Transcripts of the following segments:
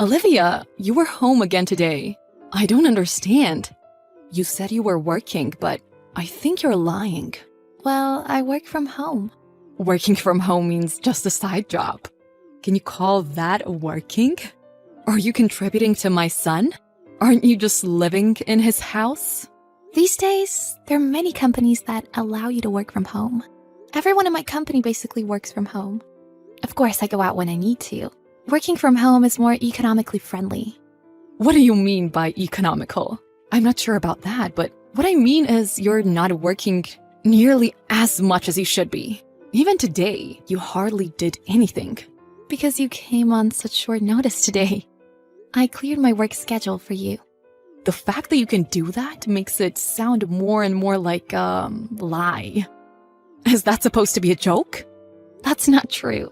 Olivia, you were home again today. I don't understand. You said you were working, but I think you're lying. Well, I work from home. Working from home means just a side job. Can you call that working? Are you contributing to my son? Aren't you just living in his house? These days, there are many companies that allow you to work from home. Everyone in my company basically works from home. Of course, I go out when I need to. Working from home is more economically friendly. What do you mean by economical? I'm not sure about that, but what I mean is you're not working nearly as much as you should be. Even today, you hardly did anything. Because you came on such short notice today. I cleared my work schedule for you. The fact that you can do that makes it sound more and more like a lie. Is that supposed to be a joke? That's not true.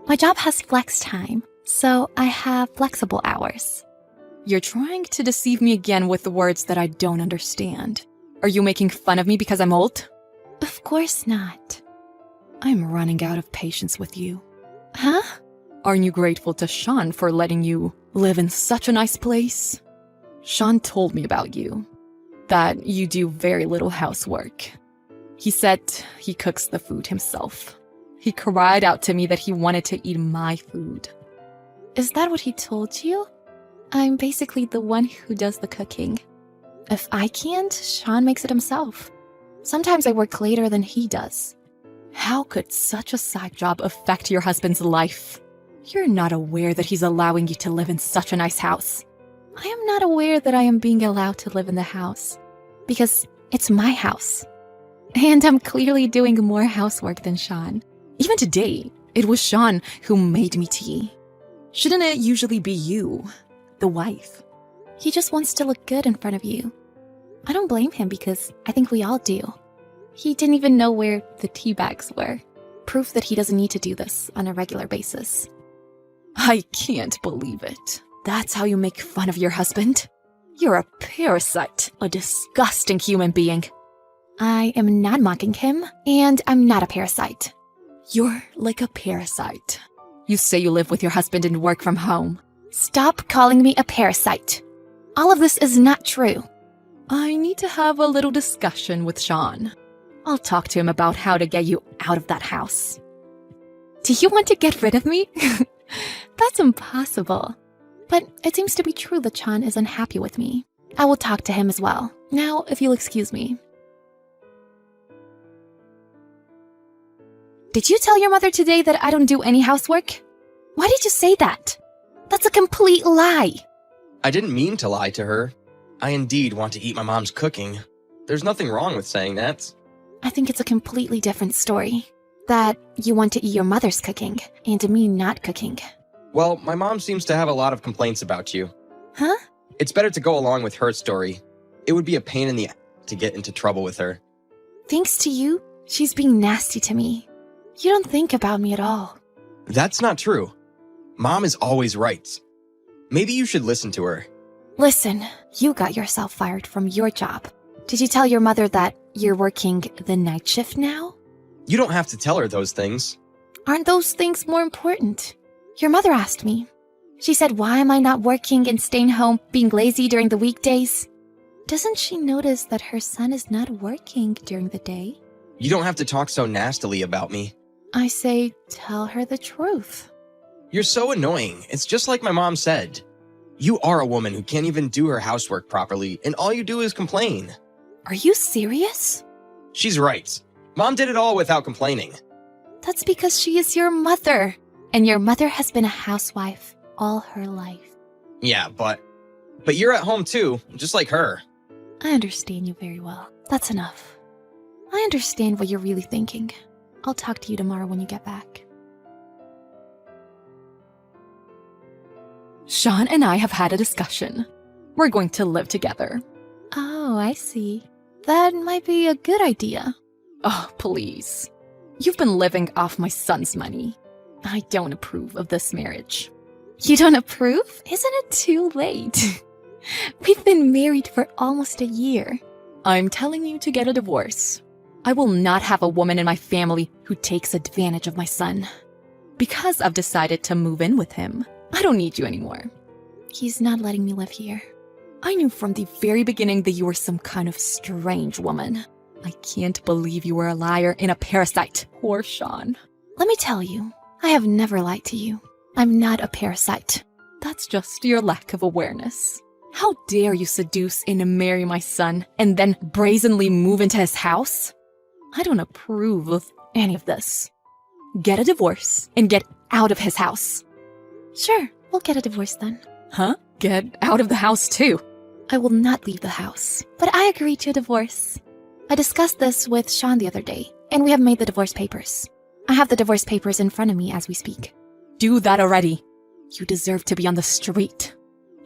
My job has flex time, so I have flexible hours. You're trying to deceive me again with the words that I don't understand. Are you making fun of me because I'm old? Of course not. I'm running out of patience with you. Huh? Aren't you grateful to Sean for letting you live in such a nice place? Sean told me about you, that you do very little housework. He said he cooks the food himself. He cried out to me that he wanted to eat my food. Is that what he told you? I'm basically the one who does the cooking. If I can't, Sean makes it himself. Sometimes I work later than he does. How could such a side job affect your husband's life? You're not aware that he's allowing you to live in such a nice house. I am not aware that I am being allowed to live in the house, because it's my house. And I'm clearly doing more housework than Sean. Even today, it was Sean who made me tea. Shouldn't it usually be you, the wife? He just wants to look good in front of you. I don't blame him because I think we all do. He didn't even know where the tea bags were. Proof that he doesn't need to do this on a regular basis. I can't believe it. That's how you make fun of your husband? You're a parasite, a disgusting human being. I am not mocking him, and I'm not a parasite. You're like a parasite. You say you live with your husband and work from home. Stop calling me a parasite. All of this is not true. I need to have a little discussion with Sean. I'll talk to him about how to get you out of that house. Do you want to get rid of me? That's impossible. But it seems to be true that Sean is unhappy with me. I will talk to him as well. Now, if you'll excuse me. Did you tell your mother today that I don't do any housework? Why did you say that? That's a complete lie. I didn't mean to lie to her. I indeed want to eat my mom's cooking. There's nothing wrong with saying that. I think it's a completely different story. That you want to eat your mother's cooking, and me not cooking. Well, my mom seems to have a lot of complaints about you. Huh? It's better to go along with her story. It would be a pain in the ass to get into trouble with her. Thanks to you, she's being nasty to me. You don't think about me at all. That's not true. Mom is always right. Maybe you should listen to her. Listen, you got yourself fired from your job. Did you tell your mother that you're working the night shift now? You don't have to tell her those things. Aren't those things more important? Your mother asked me. She said, why am I not working and staying home, being lazy during the weekdays? Doesn't she notice that her son is not working during the day? You don't have to talk so nastily about me. I say, tell her the truth. You're so annoying. It's just like my mom said. You are a woman who can't even do her housework properly, and all you do is complain. Are you serious? She's right. Mom did it all without complaining. That's because she is your mother, and your mother has been a housewife all her life. Yeah, but you're at home too, just like her. I understand you very well. That's enough. I understand what you're really thinking. I'll talk to you tomorrow when you get back. Sean and I have had a discussion. We're going to live together. Oh, I see. That might be a good idea. Oh, please. You've been living off my son's money. I don't approve of this marriage. You don't approve? Isn't it too late? We've been married for almost a year. I'm telling you to get a divorce. I will not have a woman in my family who takes advantage of my son. Because I've decided to move in with him, I don't need you anymore. He's not letting me live here. I knew from the very beginning that you were some kind of strange woman. I can't believe you were a liar and a parasite. Poor Sean. Let me tell you, I have never lied to you. I'm not a parasite. That's just your lack of awareness. How dare you seduce and marry my son and then brazenly move into his house? I don't approve of any of this. Get a divorce and get out of his house. Sure, we'll get a divorce then. Huh? Get out of the house too. I will not leave the house, but I agreed to a divorce. I discussed this with Sean the other day, and we have made the divorce papers. I have the divorce papers in front of me as we speak. Do that already. You deserve to be on the street.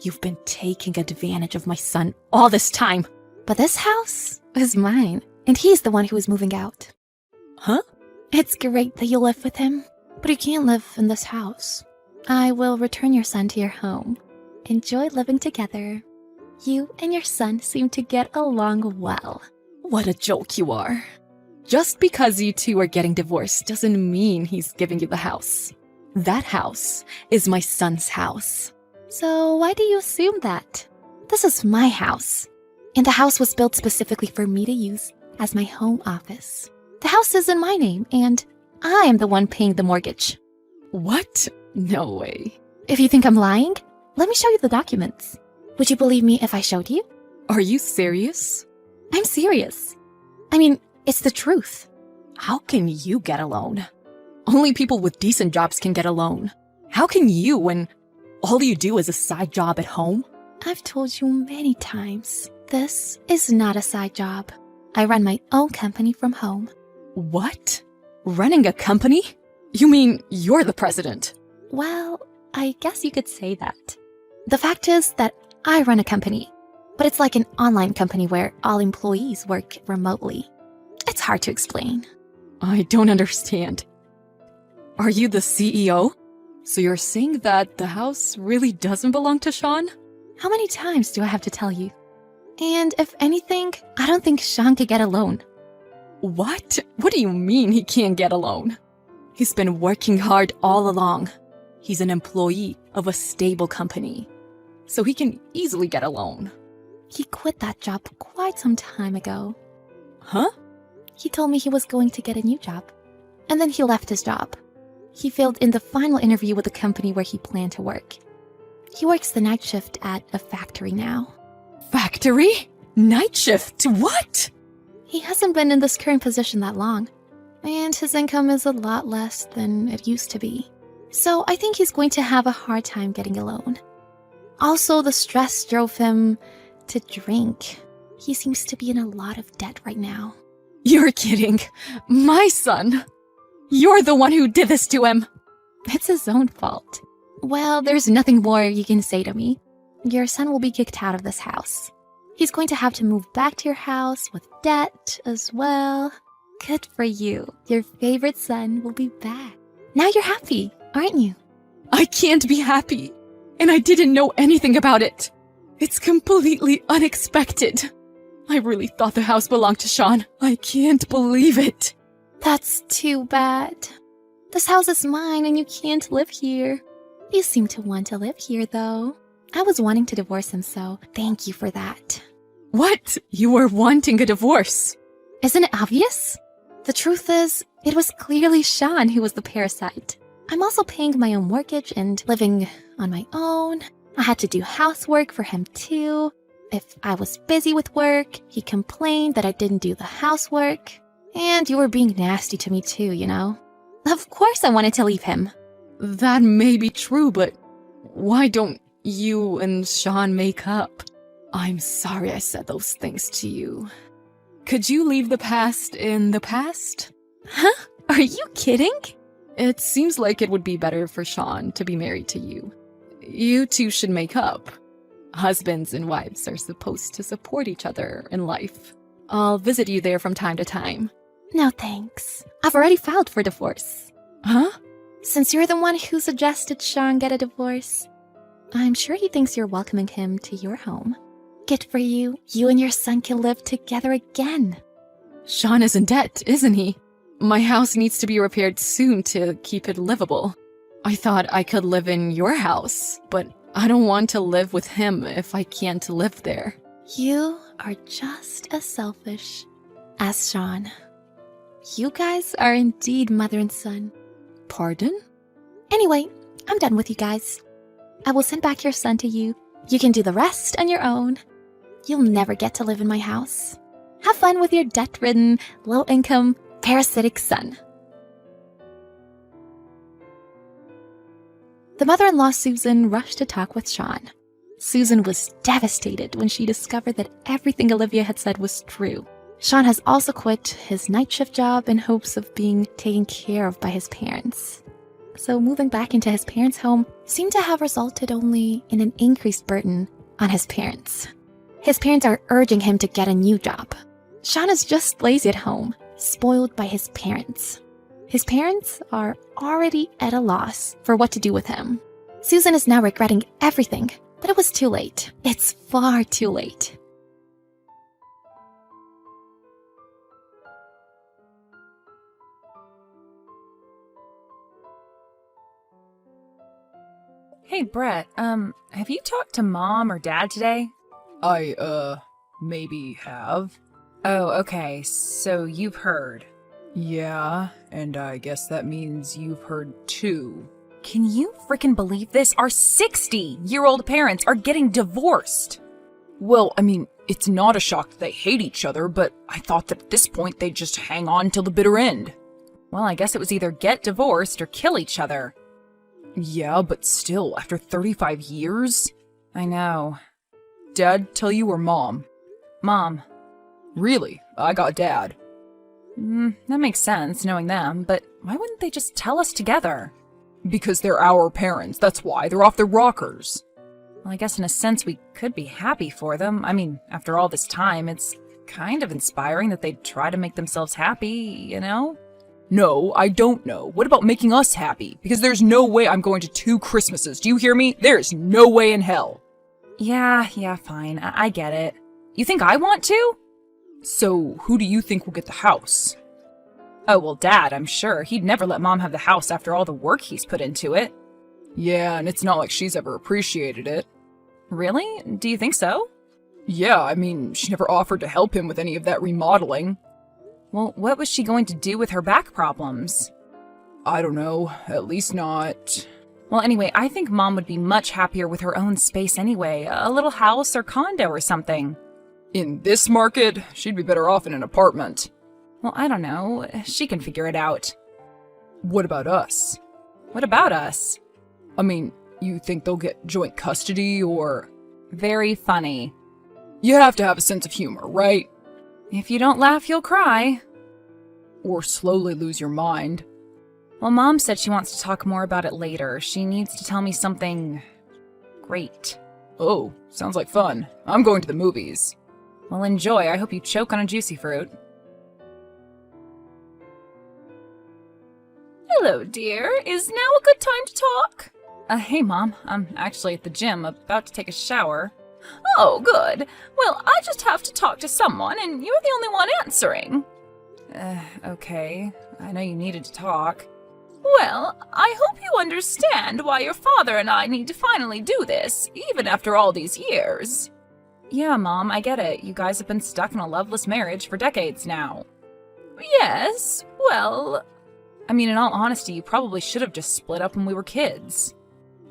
You've been taking advantage of my son all this time. But this house is mine, and he's the one who is moving out. Huh? It's great that you live with him, but you can't live in this house. I will return your son to your home. Enjoy living together. You and your son seem to get along well. What a joke you are. Just because you two are getting divorced doesn't mean he's giving you the house. That house is my son's house. So why do you assume that? This is my house, and the house was built specifically for me to use as my home office. The house is in my name, and I am the one paying the mortgage. What? No way. If you think I'm lying, let me show you the documents. Would you believe me if I showed you? Are you serious? I'm serious. I mean, it's the truth. How can you get a loan? Only people with decent jobs can get a loan. How can you when all you do is a side job at home? I've told you many times, this is not a side job. I run my own company from home. What? Running a company? You mean you're the president? Well, I guess you could say that. The fact is that I run a company, but it's like an online company where all employees work remotely. It's hard to explain. I don't understand. Are you the CEO? So you're saying that the house really doesn't belong to Sean? How many times do I have to tell you? And if anything, I don't think Sean could get a loan. What? What do you mean he can't get a loan? He's been working hard all along. He's an employee of a stable company, so he can easily get a loan. He quit that job quite some time ago. Huh? He told me he was going to get a new job, and then he left his job. He failed in the final interview with the company where he planned to work. He works the night shift at a factory now. Factory? Night shift? What? He hasn't been in this current position that long, and his income is a lot less than it used to be. So I think he's going to have a hard time getting a loan. Also, the stress drove him to drink. He seems to be in a lot of debt right now. You're kidding. My son. You're the one who did this to him. It's his own fault. Well, there's nothing more you can say to me. Your son will be kicked out of this house. He's going to have to move back to your house with debt as well. Good for you. Your favorite son will be back. Now you're happy, aren't you? I can't be happy. And I didn't know anything about it. It's completely unexpected. I really thought the house belonged to Sean. I can't believe it. That's too bad. This house is mine and you can't live here. You seem to want to live here, though. I was wanting to divorce him, so thank you for that. What? You were wanting a divorce? Isn't it obvious? The truth is, it was clearly Sean who was the parasite. I'm also paying my own mortgage and living on my own. I had to do housework for him too. If I was busy with work, he complained that I didn't do the housework. And you were being nasty to me too, you know? Of course I wanted to leave him. That may be true, but why don't you and Sean make up? I'm sorry I said those things to you. Could you leave the past in the past? Huh? Are you kidding? It seems like it would be better for Sean to be married to you. You two should make up. Husbands and wives are supposed to support each other in life. I'll visit you there from time to time. No thanks. I've already filed for divorce. Huh? Since you're the one who suggested Sean get a divorce, I'm sure he thinks you're welcoming him to your home. Good for you. You and your son can live together again. Sean is in debt, isn't he? My house needs to be repaired soon to keep it livable. I thought I could live in your house, but I don't want to live with him if I can't live there. You are just as selfish as Sean. You guys are indeed mother and son. Pardon? Anyway, I'm done with you guys. I will send back your son to you. You can do the rest on your own. You'll never get to live in my house. Have fun with your debt-ridden, low-income, parasitic son. The mother-in-law Susan rushed to talk with Sean. Susan was devastated when she discovered that everything Olivia had said was true. Sean has also quit his night shift job in hopes of being taken care of by his parents. So moving back into his parents' home seemed to have resulted only in an increased burden on his parents. His parents are urging him to get a new job. Sean is just lazy at home, spoiled by his parents. His parents are already at a loss for what to do with him. Susan is now regretting everything, but it was too late. It's far too late. Hey, Brett, have you talked to Mom or Dad today? Maybe have. Oh, okay, so you've heard. Yeah, and I guess that means you've heard too. Can you frickin' believe this? Our 60-year-old parents are getting divorced! Well, I mean, it's not a shock that they hate each other, but I thought that at this point they'd just hang on till the bitter end. Well, I guess it was either get divorced or kill each other. Yeah, but still, after 35 years? I know. Dad tell you or Mom? Mom. Really? I got Dad. That makes sense, knowing them, but why wouldn't they just tell us together? Because they're our parents, that's why. They're off their rockers. Well, I guess in a sense we could be happy for them. I mean, after all this time, it's kind of inspiring that they'd try to make themselves happy, you know? No, I don't know. What about making us happy? Because there's no way I'm going to 2 Christmases. Do you hear me? There's no way in hell. Yeah, fine. I get it. You think I want to? So, who do you think will get the house? Oh, well, Dad, I'm sure. He'd never let Mom have the house after all the work he's put into it. Yeah, and it's not like she's ever appreciated it. Really? Do you think so? Yeah, I mean, she never offered to help him with any of that remodeling. Well, what was she going to do with her back problems? I don't know. At least not... Well, anyway, I think Mom would be much happier with her own space anyway. A little house or condo or something. In this market, she'd be better off in an apartment. Well, I don't know. She can figure it out. What about us? What about us? I mean, you think they'll get joint custody or... Very funny. You have to have a sense of humor, right? If you don't laugh, you'll cry. Or slowly lose your mind. Well, Mom said she wants to talk more about it later. She needs to tell me something... great. Oh, sounds like fun. I'm going to the movies. Well, enjoy. I hope you choke on a juicy fruit. Hello, dear. Is now a good time to talk? Hey, Mom. I'm actually at the gym, about to take a shower. Oh, good. Well, I just have to talk to someone, and you're the only one answering. Okay. I know you needed to talk. Well, I hope you understand why your father and I need to finally do this, even after all these years. Yeah, Mom, I get it. You guys have been stuck in a loveless marriage for decades now. Yes, well... I mean, in all honesty, you probably should have just split up when we were kids.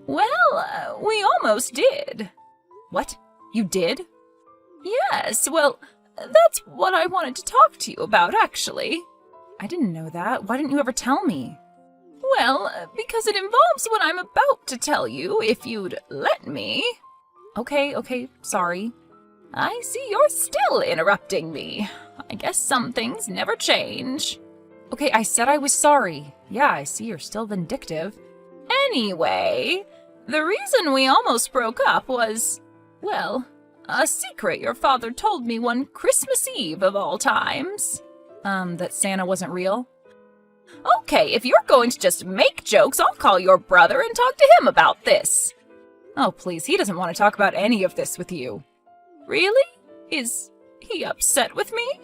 Well, we almost did. What? You did? Yes, well, that's what I wanted to talk to you about, actually. I didn't know that. Why didn't you ever tell me? Well, because it involves what I'm about to tell you, if you'd let me. Okay, sorry. I see you're still interrupting me. I guess some things never change. Okay, I said I was sorry. Yeah, I see you're still vindictive. Anyway, the reason we almost broke up was, well, a secret your father told me one Christmas Eve of all times. That Santa wasn't real? Okay, if you're going to just make jokes, I'll call your brother and talk to him about this. Oh, please, he doesn't want to talk about any of this with you. Really? Is he upset with me?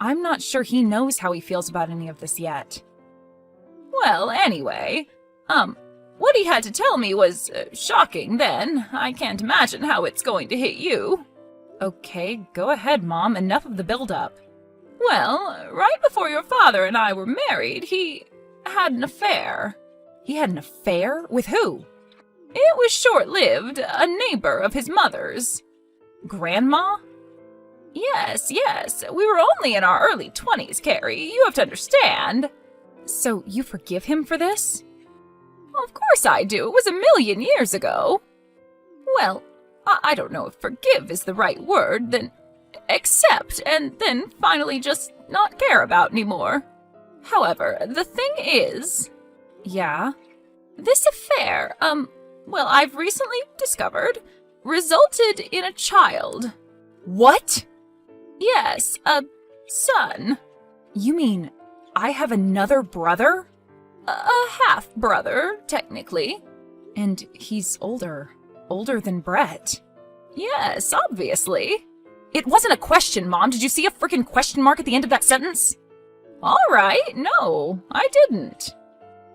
I'm not sure he knows how he feels about any of this yet. Well, anyway, What he had to tell me was shocking then. I can't imagine how it's going to hit you. Okay, go ahead, Mom. Enough of the build-up. Well, right before your father and I were married, he had an affair. He had an affair? With who? It was short-lived, a neighbor of his mother's. Grandma? Yes. We were only in our early 20s, Carrie. You have to understand. So you forgive him for this? Of course I do. It was a million years ago. Well, I don't know if forgive is the right word, then accept, and then finally just not care about anymore. However, the thing is... Yeah? This affair, well, I've recently discovered, resulted in a child. What? Yes, a son. You mean I have another brother? A half-brother, technically. And he's older than Brett. Yes, obviously. It wasn't a question, Mom. Did you see a freaking question mark at the end of that sentence? All right, no, I didn't.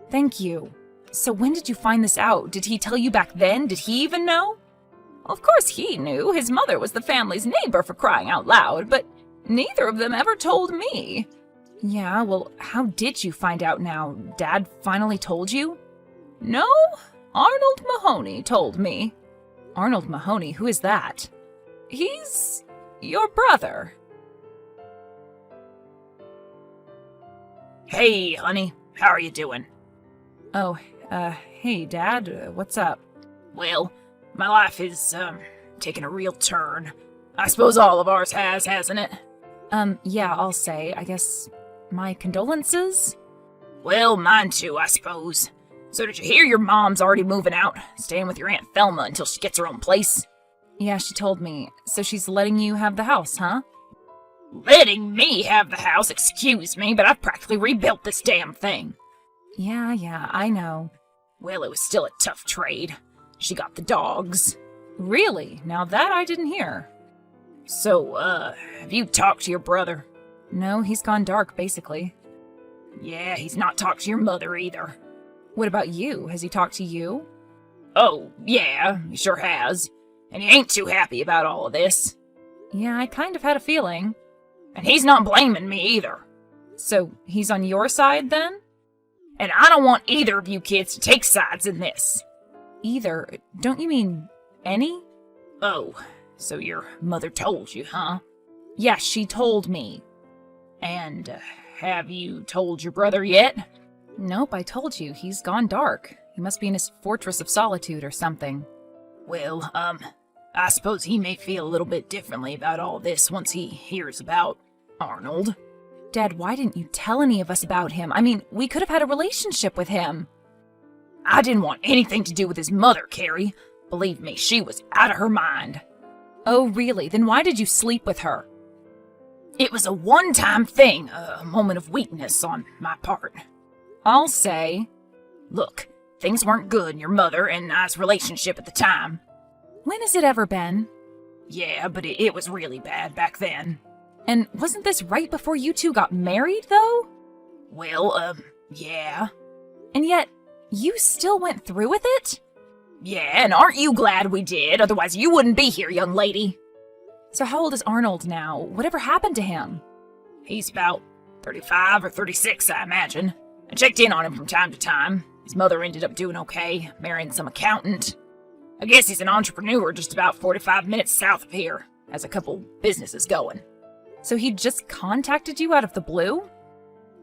Thank you. So when did you find this out? Did he tell you back then? Did he even know? Of course he knew. His mother was the family's neighbor, for crying out loud, but neither of them ever told me. Yeah, well, how did you find out now? Dad finally told you? No, Arnold Mahoney told me. Arnold Mahoney? Who is that? He's your brother. Hey, honey. How are you doing? Oh, hey, Dad. What's up? Well, my life is, taking a real turn. I suppose all of ours has, hasn't it? Yeah, I'll say. I guess my condolences? Well, mine too, I suppose. So did you hear your mom's already moving out, staying with your Aunt Thelma until she gets her own place? Yeah, she told me. So she's letting you have the house, huh? Letting me have the house, excuse me, but I've practically rebuilt this damn thing. Yeah, I know. Well, it was still a tough trade. She got the dogs. Really? Now that I didn't hear. So, have you talked to your brother? No, he's gone dark, basically. Yeah, he's not talked to your mother either. What about you? Has he talked to you? Oh, yeah, he sure has. And he ain't too happy about all of this. Yeah, I kind of had a feeling. And he's not blaming me either. So, he's on your side, then? And I don't want either of you kids to take sides in this. Either? Don't you mean any? Oh, so your mother told you, huh? Yeah, she told me. And have you told your brother yet? Nope, I told you. He's gone dark. He must be in his fortress of solitude or something. Well, I suppose he may feel a little bit differently about all this once he hears about Arnold. Dad, why didn't you tell any of us about him? I mean, we could have had a relationship with him. I didn't want anything to do with his mother, Carrie. Believe me, she was out of her mind. Oh, really? Then why did you sleep with her? It was a one-time thing, a moment of weakness on my part. I'll say. Look, things weren't good in your mother and I's relationship at the time. When has it ever been? Yeah, but it was really bad back then. And wasn't this right before you two got married, though? Well, yeah. And yet, you still went through with it? Yeah, and aren't you glad we did? Otherwise you wouldn't be here, young lady. So how old is Arnold now? Whatever happened to him? He's about 35 or 36, I imagine. I checked in on him from time to time. His mother ended up doing okay, marrying some accountant. I guess he's an entrepreneur just about 45 minutes south of here. Has a couple businesses going. So he just contacted you out of the blue?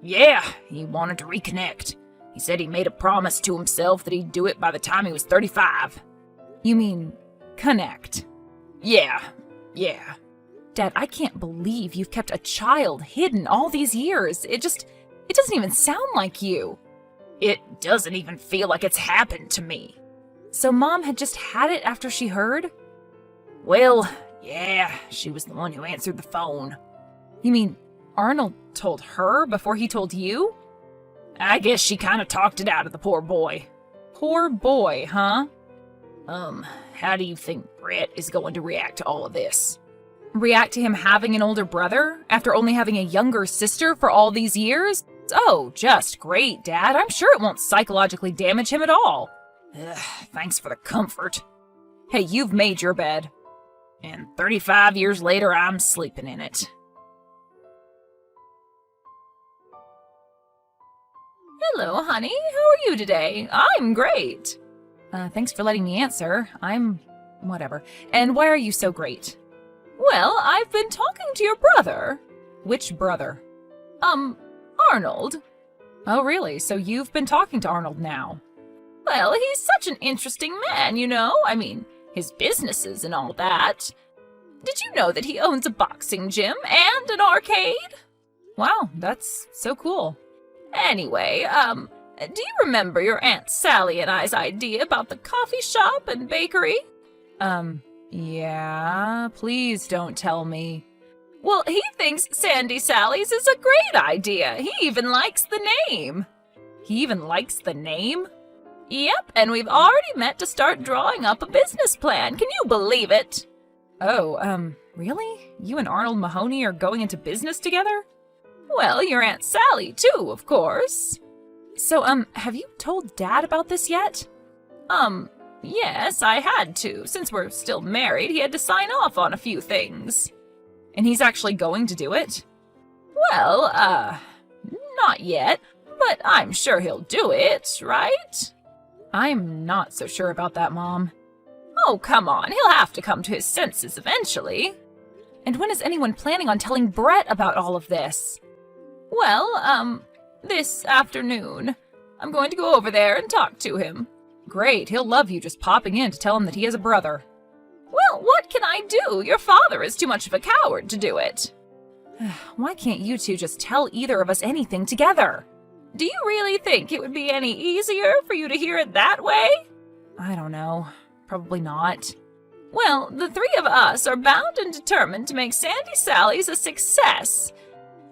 Yeah, he wanted to reconnect. He said he made a promise to himself that he'd do it by the time he was 35. You mean, connect? Yeah. Dad, I can't believe you've kept a child hidden all these years. It doesn't even sound like you. It doesn't even feel like it's happened to me. So Mom had just had it after she heard? Well, yeah, she was the one who answered the phone. You mean Arnold told her before he told you? I guess she kind of talked it out of the poor boy. Poor boy, huh? How do you think Brett is going to react to all of this? React to him having an older brother after only having a younger sister for all these years? Oh, just great, Dad. I'm sure it won't psychologically damage him at all. Ugh, thanks for the comfort. Hey, you've made your bed. And 35 years later, I'm sleeping in it. Hello, honey. How are you today? I'm great. Thanks for letting me answer. I'm whatever. And why are you so great? Well, I've been talking to your brother. Which brother? Arnold. Oh, really? So you've been talking to Arnold now? Well, he's such an interesting man, you know? I mean, his businesses and all that. Did you know that he owns a boxing gym and an arcade? Wow, that's so cool. Anyway, do you remember your Aunt Sally and I's idea about the coffee shop and bakery? Yeah, please don't tell me. Well, he thinks Sandy Sally's is a great idea. He even likes the name. He even likes the name? Yep, and we've already met to start drawing up a business plan. Can you believe it? Oh, really? You and Arnold Mahoney are going into business together? Well, your Aunt Sally, too, of course. So, have you told Dad about this yet? Yes, I had to. Since we're still married, he had to sign off on a few things. And he's actually going to do it? Well, not yet, but I'm sure he'll do it, right? I'm not so sure about that, Mom. Oh, come on, he'll have to come to his senses eventually. And when is anyone planning on telling Brett about all of this? Well, this afternoon. I'm going to go over there and talk to him. Great, he'll love you just popping in to tell him that he has a brother. Well, what can I do? Your father is too much of a coward to do it. Why can't you two just tell either of us anything together? Do you really think it would be any easier for you to hear it that way? I don't know. Probably not. Well, the three of us are bound and determined to make Sandy Sally's a success.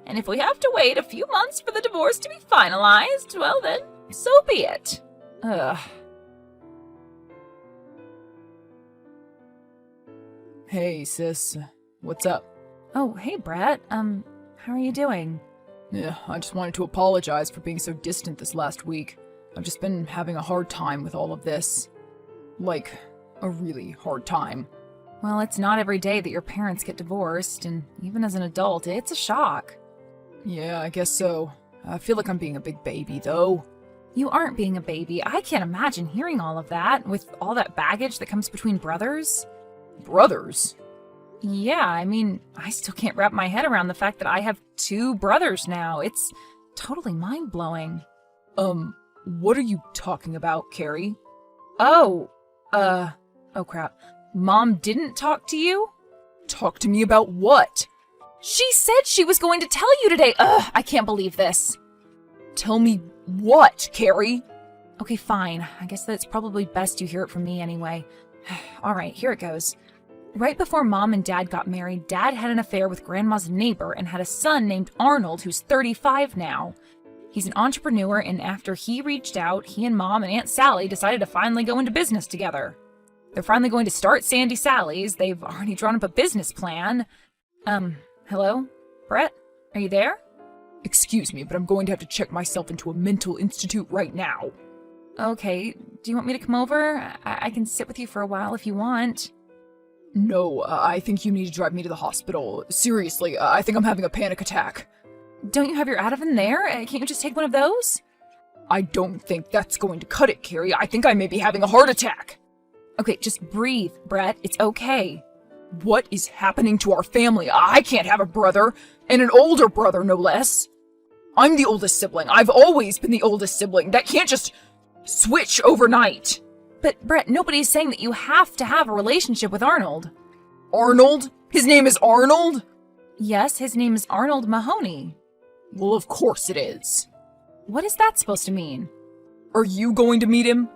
And if we have to wait a few months for the divorce to be finalized, well then, so be it. Ugh. Hey, sis. What's up? Oh, hey, Brett. How are you doing? Yeah, I just wanted to apologize for being so distant this last week. I've just been having a hard time with all of this. Like, a really hard time. Well, it's not every day that your parents get divorced, and even as an adult, it's a shock. Yeah, I guess so. I feel like I'm being a big baby, though. You aren't being a baby. I can't imagine hearing all of that, with all that baggage that comes between brothers. Brothers? Yeah, I mean, I still can't wrap my head around the fact that I have 2 brothers now. It's totally mind-blowing. What are you talking about, Carrie? Oh crap. Mom didn't talk to you? Talk to me about what? She said she was going to tell you today. Ugh, I can't believe this. Tell me what, Carrie? Okay, fine. I guess that it's probably best you hear it from me anyway. All right, here it goes. Right before Mom and Dad got married, Dad had an affair with Grandma's neighbor and had a son named Arnold, who's 35 now. He's an entrepreneur, and after he reached out, he and Mom and Aunt Sally decided to finally go into business together. They're finally going to start Sandy Sally's. They've already drawn up a business plan. Hello? Brett? Are you there? Excuse me, but I'm going to have to check myself into a mental institute right now. Okay, do you want me to come over? I can sit with you for a while if you want. No, I think you need to drive me to the hospital. Seriously, I think I'm having a panic attack. Don't you have your Ativan there? Can't you just take one of those? I don't think that's going to cut it, Carrie. I think I may be having a heart attack. Okay, just breathe, Brett. It's okay. What is happening to our family? I can't have a brother, and an older brother, no less. I'm the oldest sibling. I've always been the oldest sibling. That can't just switch overnight. But, Brett, nobody's saying that you have to have a relationship with Arnold. Arnold? His name is Arnold? Yes, his name is Arnold Mahoney. Well, of course it is. What is that supposed to mean? Are you going to meet him?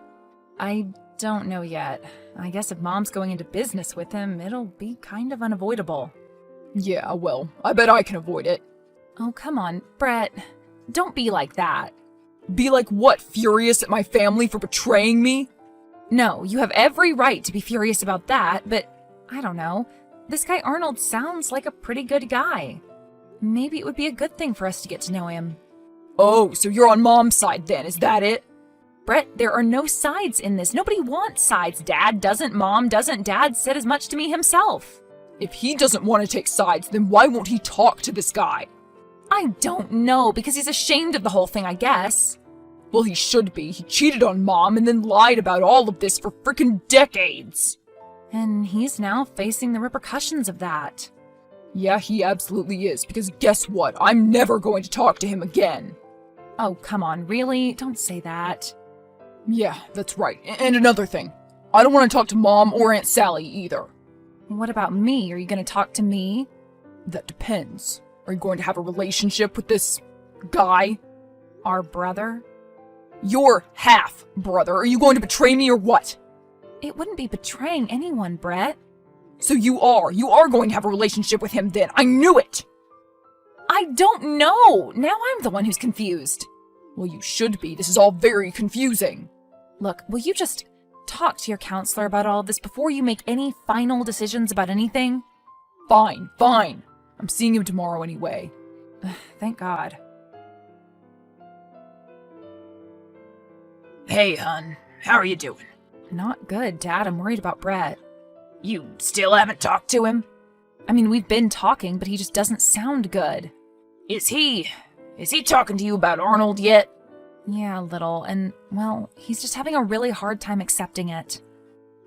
I don't know yet. I guess if Mom's going into business with him, it'll be kind of unavoidable. Yeah, well, I bet I can avoid it. Oh, come on, Brett. Don't be like that. Be like what, furious at my family for betraying me? No, you have every right to be furious about that, but I don't know. This guy Arnold sounds like a pretty good guy. Maybe it would be a good thing for us to get to know him. Oh, so you're on Mom's side then, is that it? Brett, there are no sides in this. Nobody wants sides. Dad doesn't, Mom doesn't. Dad said as much to me himself. If he doesn't want to take sides, then why won't he talk to this guy? I don't know, because he's ashamed of the whole thing, I guess. Well, he should be. He cheated on Mom and then lied about all of this for frickin' decades. And he's now facing the repercussions of that. Yeah, he absolutely is, because guess what? I'm never going to talk to him again. Oh, come on, really? Don't say that. Yeah, that's right. And another thing. I don't want to talk to Mom or Aunt Sally either. What about me? Are you going to talk to me? That depends. Are you going to have a relationship with this guy? Our brother? Your half-brother. Are you going to betray me or what? It wouldn't be betraying anyone, Brett. So you are going to have a relationship with him then. I knew it! I don't know. Now I'm the one who's confused. Well, you should be. This is all very confusing. Look, will you just talk to your counselor about all of this before you make any final decisions about anything? Fine. I'm seeing him tomorrow anyway. Thank God. Hey, hun. How are you doing? Not good, Dad. I'm worried about Brett. You still haven't talked to him? I mean, we've been talking, but he just doesn't sound good. Is he talking to you about Arnold yet? Yeah, a little. And, well, he's just having a really hard time accepting it.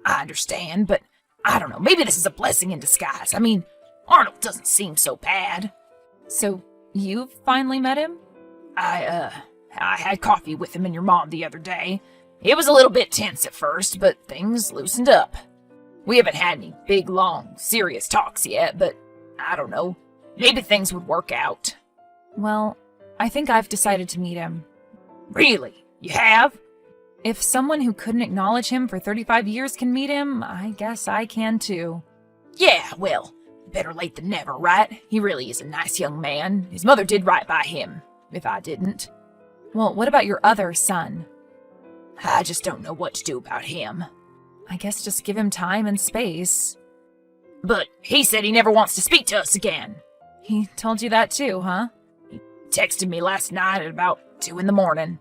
I understand, but I don't know. Maybe this is a blessing in disguise. I mean, Arnold doesn't seem so bad. So, you've finally met him? I had coffee with him and your mom the other day. It was a little bit tense at first, but things loosened up. We haven't had any big, long, serious talks yet, but I don't know. Maybe things would work out. Well, I think I've decided to meet him. Really? You have? If someone who couldn't acknowledge him for 35 years can meet him, I guess I can too. Yeah, well, better late than never, right? He really is a nice young man. His mother did right by him, if I didn't. Well, what about your other son? I just don't know what to do about him. I guess just give him time and space. But he said he never wants to speak to us again. He told you that too, huh? He texted me last night at about 2 a.m.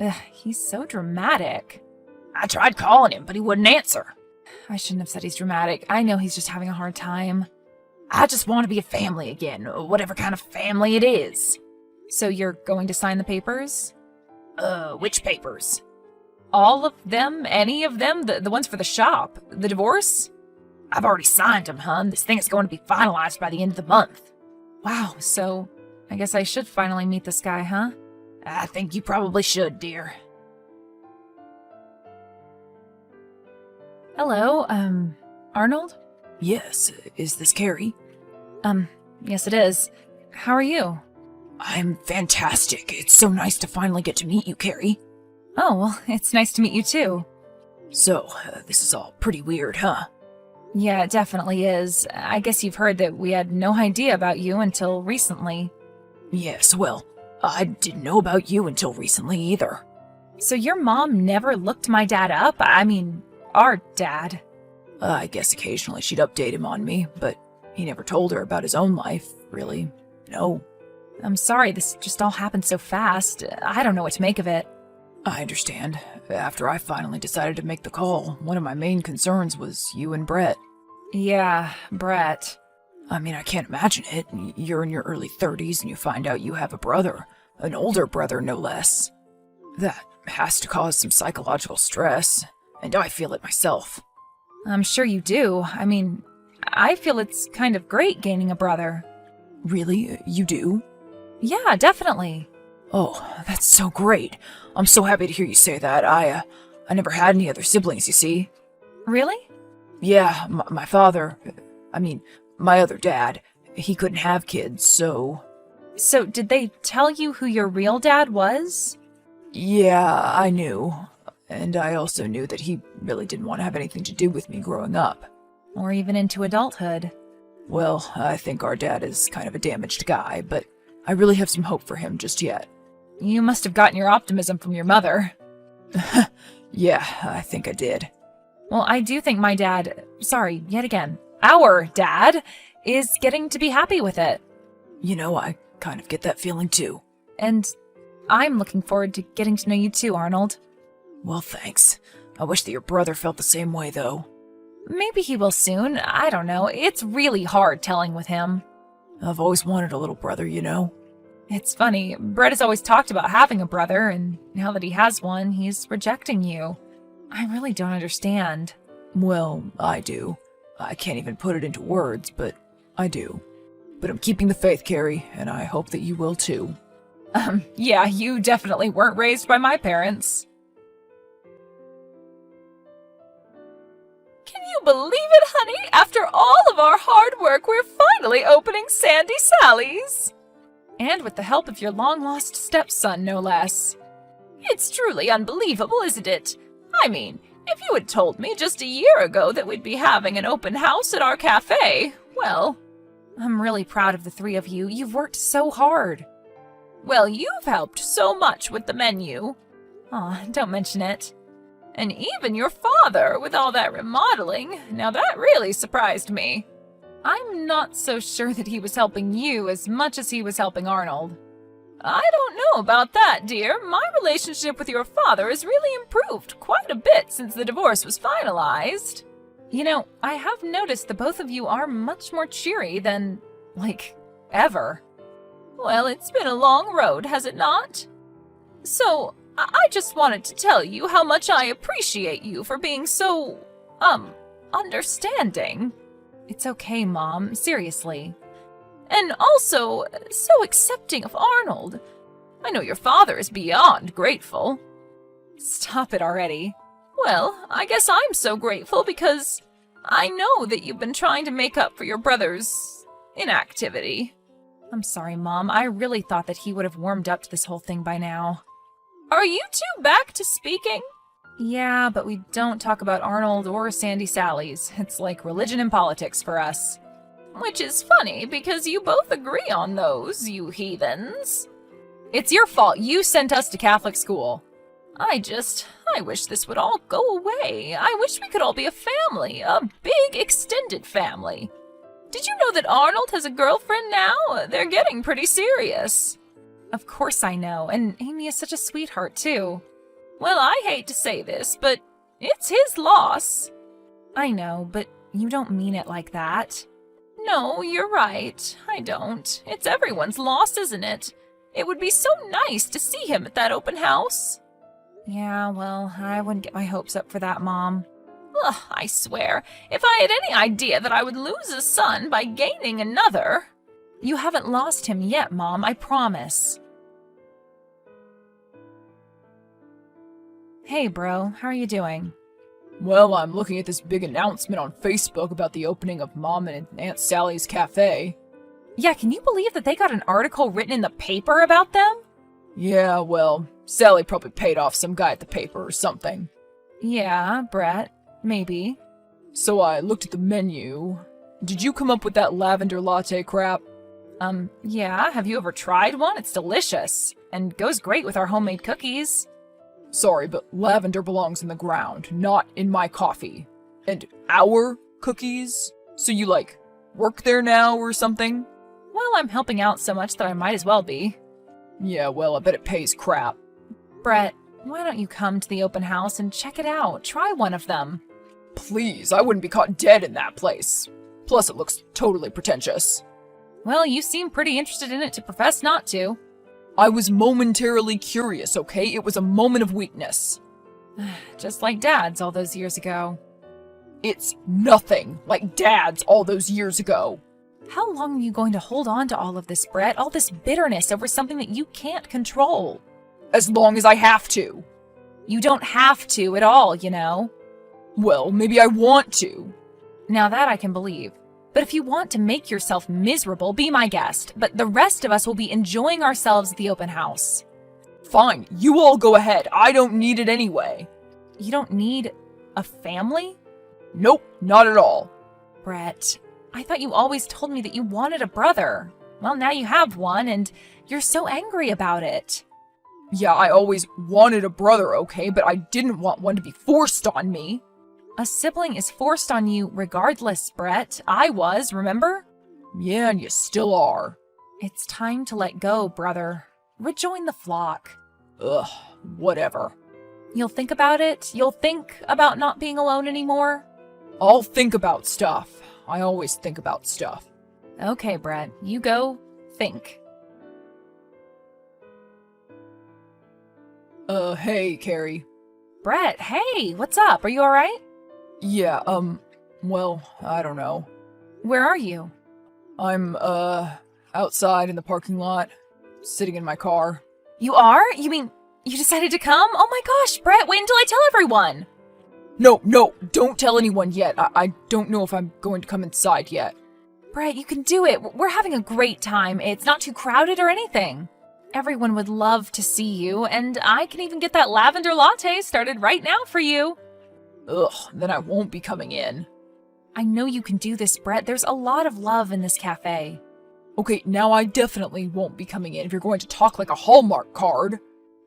Ugh, he's so dramatic. I tried calling him, but he wouldn't answer. I shouldn't have said he's dramatic. I know he's just having a hard time. I just want to be a family again, whatever kind of family it is. So you're going to sign the papers? Which papers? All of them? Any of them? The ones for the shop? The divorce? I've already signed them, hun. This thing is going to be finalized by the end of the month. Wow, so I guess I should finally meet this guy, huh? I think you probably should, dear. Hello, Arnold? Yes, is this Carrie? Yes it is. How are you? I'm fantastic. It's so nice to finally get to meet you, Carrie. Oh, well, it's nice to meet you too. So, this is all pretty weird, huh? Yeah, it definitely is. I guess you've heard that we had no idea about you until recently. Yes, well, I didn't know about you until recently either. So your mom never looked my dad up? I mean, our dad. I guess occasionally she'd update him on me, but he never told her about his own life, really. No. I'm sorry, this just all happened so fast. I don't know what to make of it. I understand. After I finally decided to make the call, one of my main concerns was you and Brett. Yeah, Brett. I mean, I can't imagine it. You're in your early 30s and you find out you have a brother. An older brother, no less. That has to cause some psychological stress, and I feel it myself. I'm sure you do. I mean, I feel it's kind of great gaining a brother. Really? You do? Yeah, definitely. Oh, that's so great. I'm so happy to hear you say that. I never had any other siblings, you see. Really? Yeah, my father, my other dad, he couldn't have kids, so... So, did they tell you who your real dad was? Yeah, I knew. And I also knew that he really didn't want to have anything to do with me growing up. Or even into adulthood. Well, I think our dad is kind of a damaged guy, but I really have some hope for him just yet. You must have gotten your optimism from your mother. Yeah, I think I did. Well, I do think my dad, yet again, our dad, is getting to be happy with it. You know, I kind of get that feeling too. And I'm looking forward to getting to know you too, Arnold. Well, thanks. I wish that your brother felt the same way, though. Maybe he will soon. I don't know. It's really hard telling with him. I've always wanted a little brother, you know? It's funny. Brett has always talked about having a brother, and now that he has one, he's rejecting you. I really don't understand. Well, I do. I can't even put it into words, but I do. But I'm keeping the faith, Carrie, and I hope that you will too. Yeah, you definitely weren't raised by my parents. Can you believe it, honey? After all of our hard work, we're finally opening Sandy Sally's. And with the help of your long-lost stepson, no less. It's truly unbelievable, isn't it? I mean, if you had told me just a year ago that we'd be having an open house at our cafe, well, I'm really proud of the three of you. You've worked so hard. Well, you've helped so much with the menu. Aw, don't mention it. And even your father, with all that remodeling. Now that really surprised me. I'm not so sure that he was helping you as much as he was helping Arnold. I don't know about that, dear. My relationship with your father has really improved quite a bit since the divorce was finalized. You know, I have noticed the both of you are much more cheery than, ever. Well, it's been a long road, has it not? So, I just wanted to tell you how much I appreciate you for being so, understanding. It's okay, Mom, seriously. And also, so accepting of Arnold. I know your father is beyond grateful. Stop it already. Well, I guess I'm so grateful because I know that you've been trying to make up for your brother's inactivity. I'm sorry, Mom. I really thought that he would have warmed up to this whole thing by now. Are you two back to speaking? Yeah, but we don't talk about Arnold or Sandy Sally's. It's like religion and politics for us. Which is funny, because you both agree on those, you heathens. It's your fault. You sent us to Catholic school. I wish this would all go away. I wish we could all be a family, a big extended family. Did you know that Arnold has a girlfriend now? They're getting pretty serious. Of course I know, and Amy is such a sweetheart, too. Well, I hate to say this, but it's his loss. I know, but you don't mean it like that. No, you're right. I don't. It's everyone's loss, isn't it? It would be so nice to see him at that open house. Yeah, well, I wouldn't get my hopes up for that, Mom. Ugh, I swear, if I had any idea that I would lose a son by gaining another... You haven't lost him yet, Mom, I promise. Hey, bro, how are you doing? Well, I'm looking at this big announcement on Facebook about the opening of Mom and Aunt Sally's cafe. Yeah, can you believe that they got an article written in the paper about them? Yeah, well, Sally probably paid off some guy at the paper or something. Yeah, Brett, maybe. So I looked at the menu. Did you come up with that lavender latte crap? Yeah, have you ever tried one? It's delicious, and goes great with our homemade cookies. Sorry, but lavender belongs in the ground, not in my coffee. And our cookies? So you, work there now or something? Well, I'm helping out so much that I might as well be. Yeah, well, I bet it pays crap. Brett, why don't you come to the open house and check it out? Try one of them. Please, I wouldn't be caught dead in that place. Plus, it looks totally pretentious. Well, you seem pretty interested in it to profess not to. I was momentarily curious, okay? It was a moment of weakness. Just like Dad's all those years ago. It's nothing like Dad's all those years ago. How long are you going to hold on to all of this, Brett? All this bitterness over something that you can't control? As long as I have to. You don't have to at all, you know. Well, maybe I want to. Now that I can believe. But if you want to make yourself miserable, be my guest. But the rest of us will be enjoying ourselves at the open house. Fine, you all go ahead. I don't need it anyway. You don't need a family? Nope, not at all. Brett, I thought you always told me that you wanted a brother. Well, now you have one, and you're so angry about it. Yeah, I always wanted a brother, okay, but I didn't want one to be forced on me. A sibling is forced on you regardless, Brett. I was, remember? Yeah, and you still are. It's time to let go, brother. Rejoin the flock. Ugh, whatever. You'll think about it? You'll think about not being alone anymore? I'll think about stuff. I always think about stuff. Okay, Brett, you go think. Hey, Carrie. Brett, hey, what's up? Are you alright? Yeah, well, I don't know. Where are you? I'm, outside in the parking lot, sitting in my car. You are? You mean you decided to come? Oh my gosh, Brett, wait until I tell everyone! No, don't tell anyone yet. I don't know if I'm going to come inside yet. Brett, you can do it. We're having a great time. It's not too crowded or anything. Everyone would love to see you, and I can even get that lavender latte started right now for you. Ugh, then I won't be coming in. I know you can do this, Brett. There's a lot of love in this cafe. Okay, now I definitely won't be coming in if you're going to talk like a Hallmark card.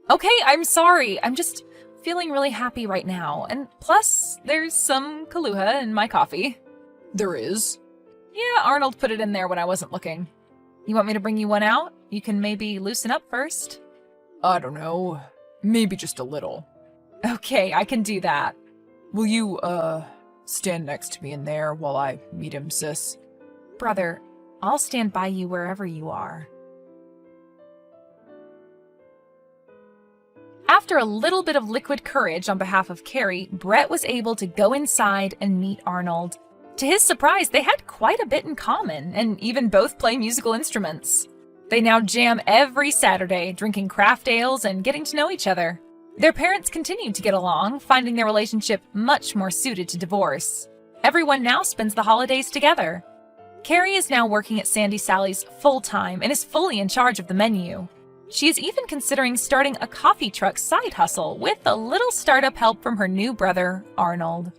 Okay, I'm sorry. I'm just feeling really happy right now. And plus, there's some Kahlua in my coffee. There is? Yeah, Arnold put it in there when I wasn't looking. You want me to bring you one out? You can maybe loosen up first. I don't know. Maybe just a little. Okay, I can do that. Will you, stand next to me in there while I meet him, sis? Brother, I'll stand by you wherever you are. After a little bit of liquid courage on behalf of Carrie, Brett was able to go inside and meet Arnold. To his surprise, they had quite a bit in common, and even both play musical instruments. They now jam every Saturday, drinking craft ales and getting to know each other. Their parents continued to get along, finding their relationship much more suited to divorce. Everyone now spends the holidays together. Carrie is now working at Sandy Sally's full-time and is fully in charge of the menu. She is even considering starting a coffee truck side hustle with a little startup help from her new brother, Arnold.